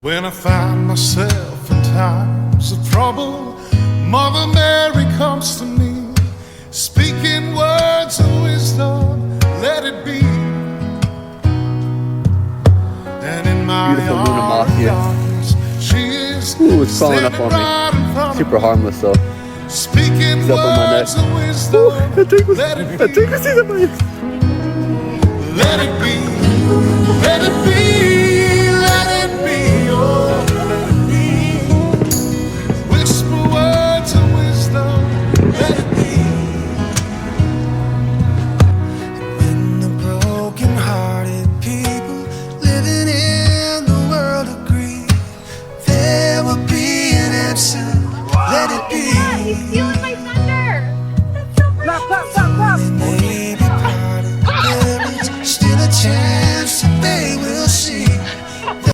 When I find myself in times of trouble, Mother Mary comes to me, speaking words of wisdom, let it be. And in my Beautiful Luna Mothia. arms, she is Ooh, it's crawling up standing on me. right in front of Super me, harmless though. speaking It's up on my words neck. of wisdom, let it be. Let it be. Let it be, let it be.